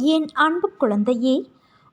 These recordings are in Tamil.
என் அன்பு குழந்தையே,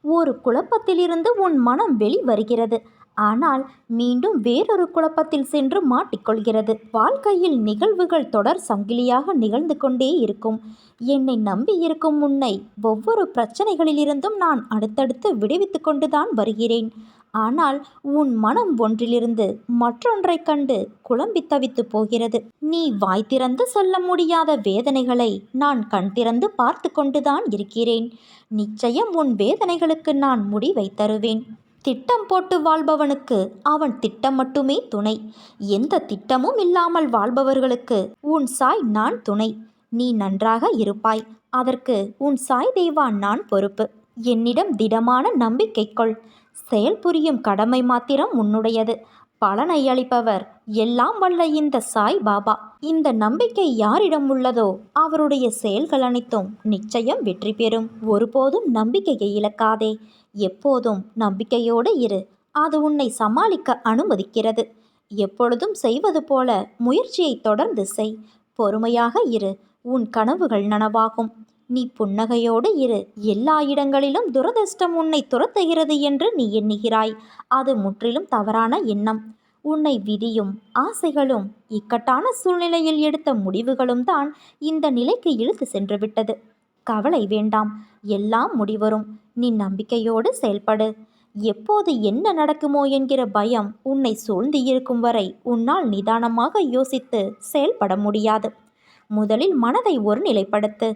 ஒரு குழப்பத்திலிருந்து உன் மனம் வெளிவருகிறது. ஆனால் மீண்டும் வேறொரு குழப்பத்தில் சென்று மாட்டிக்கொள்கிறது. வாழ்க்கையில் நிகழ்வுகள் தொடர் சங்கிலியாக நிகழ்ந்து கொண்டே இருக்கும். என்னை நம்பி இருக்கும் உன்னை ஒவ்வொரு பிரச்சனைகளிலிருந்தும் நான் அடுத்தடுத்து விடுவித்து கொண்டுதான் வருகிறேன். ஆனால் உன் மனம் ஒன்றிலிருந்து மற்றொன்றைக் கண்டு குழம்பி தவித்து போகிறது. நீ வாய் திறந்து சொல்ல முடியாத வேதனைகளை நான் கண் திறந்து பார்த்து கொண்டுதான் இருக்கிறேன். நிச்சயம் உன் வேதனைகளுக்கு நான் முடிவை தருவேன். திட்டம் போட்டு வாழ்பவனுக்கு அவன் திட்டம் மட்டுமே துணை. எந்த திட்டமும் இல்லாமல் வாழ்பவர்களுக்கு உன் சாய் நான் துணை. நீ நன்றாக இருப்பாய். அதற்கு உன் சாய் தேவா நான் பொறுப்பு. என்னிடம் திடமான நம்பிக்கை கொள். செயல் புரியும் கடமை மாத்திரம் உன்னுடையது. பலனை அளிப்பவர் எல்லாம் வல்ல இந்த சாய் பாபா. இந்த நம்பிக்கை யாரிடம் உள்ளதோ அவருடைய செயல்கள் அனைத்தும் நிச்சயம் வெற்றி பெறும். ஒருபோதும் நம்பிக்கையை இழக்காதே. எப்போதும் நம்பிக்கையோடு இரு. அது உன்னை சமாளிக்க அனுமதிக்கிறது. எப்பொழுதும் செய்வது போல முயற்சியை தொடர்ந்து செய். பொறுமையாக இரு. உன் கனவுகள் நனவாகும். நீ புன்னகையோடு இரு. எல்லா இடங்களிலும் துரதிர்ஷ்டம் உன்னை துரத்துகிறது என்று நீ எண்ணுகிறாய். அது முற்றிலும் தவறான எண்ணம். உன்னை விதியும் ஆசைகளும் இக்கட்டான சூழ்நிலையில் எடுத்த முடிவுகளும் தான் இந்த நிலைக்கு இழுத்து சென்று விட்டது. கவலை வேண்டாம். எல்லாம் முடிவரும். நீ நம்பிக்கையோடு செயல்படு. எப்போது என்ன நடக்குமோ என்கிற பயம் உன்னை சூழ்ந்து இருக்கும் வரை உன்னால் நிதானமாக யோசித்து செயல்பட முடியாது. முதலில் மனதை ஒருநிலைப்படுத்து.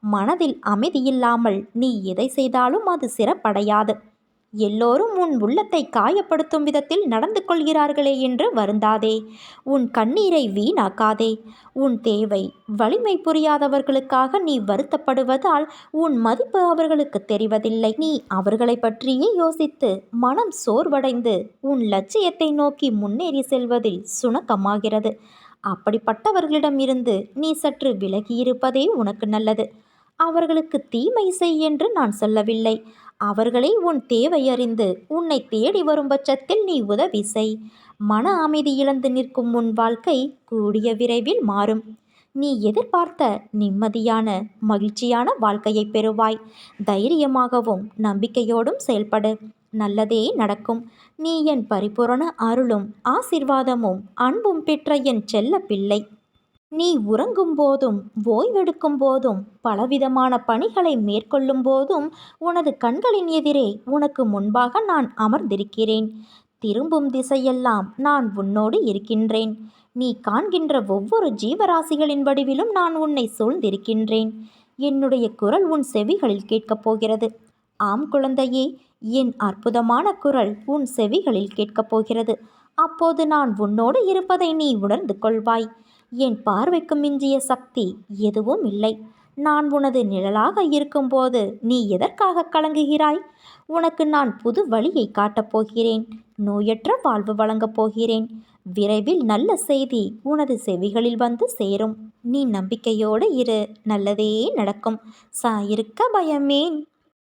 மனதில் அமைதியில்லாமல் நீ எதை செய்தாலும் அது சிறப்படையாது. எல்லோரும் உன் உள்ளத்தை காயப்படுத்தும் விதத்தில் நடந்து கொள்கிறார்களே என்று வருந்தாதே. உன் கண்ணீரை வீணாக்காதே. உன் தேவை வலிமை புரியாதவர்களுக்காக நீ வருத்தப்படுவதால் உன் மதிப்பு அவர்களுக்கு தெரிவதில்லை. நீ அவர்களை பற்றியே யோசித்து மனம் சோர்வடைந்து உன் லட்சியத்தை நோக்கி முன்னேறி செல்வதில் சுணக்கமாகிறது. அப்படிப்பட்டவர்களிடம் இருந்து நீ சற்று விலகியிருப்பதே உனக்கு நல்லது. அவர்களுக்கு தீமை செய் என்று நான் சொல்லவில்லை. அவர்களே உன் தேவை அறிந்து உன்னை தேடி வரும் பட்சத்தில் நீ உதவி செய். மன அமைதி இழந்து நிற்கும் உன் வாழ்க்கை கூடிய விரைவில் மாறும். நீ எதிர்பார்த்த நிம்மதியான மகிழ்ச்சியான வாழ்க்கையை பெறுவாய். தைரியமாகவும் நம்பிக்கையோடும் செயல்படு. நல்லதே நடக்கும். நீ என் பரிபூரண அருளும் ஆசிர்வாதமும் அன்பும் பெற்ற என் செல்ல பிள்ளை. நீ உறங்கும் போதும் ஓய்வெடுக்கும் போதும் பலவிதமான பணிகளை மேற்கொள்ளும் போதும் உனது கண்களின் எதிரே உனக்கு முன்பாக நான் அமர்ந்திருக்கிறேன். திரும்பும் திசையெல்லாம் நான் உன்னோடு இருக்கின்றேன். நீ காண்கின்ற ஒவ்வொரு ஜீவராசிகளின் வடிவிலும் நான் உன்னை சூழ்ந்திருக்கின்றேன். என்னுடைய குரல் உன் செவிகளில் கேட்கப் போகிறது. ஆம் குழந்தையே, என் அற்புதமான குரல் உன் செவிகளில் கேட்கப் போகிறது. அப்போது நான் உன்னோடு இருப்பதை நீ உணர்ந்து கொள்வாய். என் பார்வைக்கு மிஞ்சிய சக்தி எதுவும் இல்லை. நான் உனது நிழலாக இருக்கும்போது நீ எதற்காக கலங்குகிறாய்? உனக்கு நான் புது வழியை காட்டப் போகிறேன். நோயற்ற வாழ்வு வழங்கப் போகிறேன். விரைவில் நல்ல செய்தி உனது செவிகளில் வந்து சேரும். நீ நம்பிக்கையோடு இரு. நல்லதே நடக்கும். சாயிருக்க பயமேன்.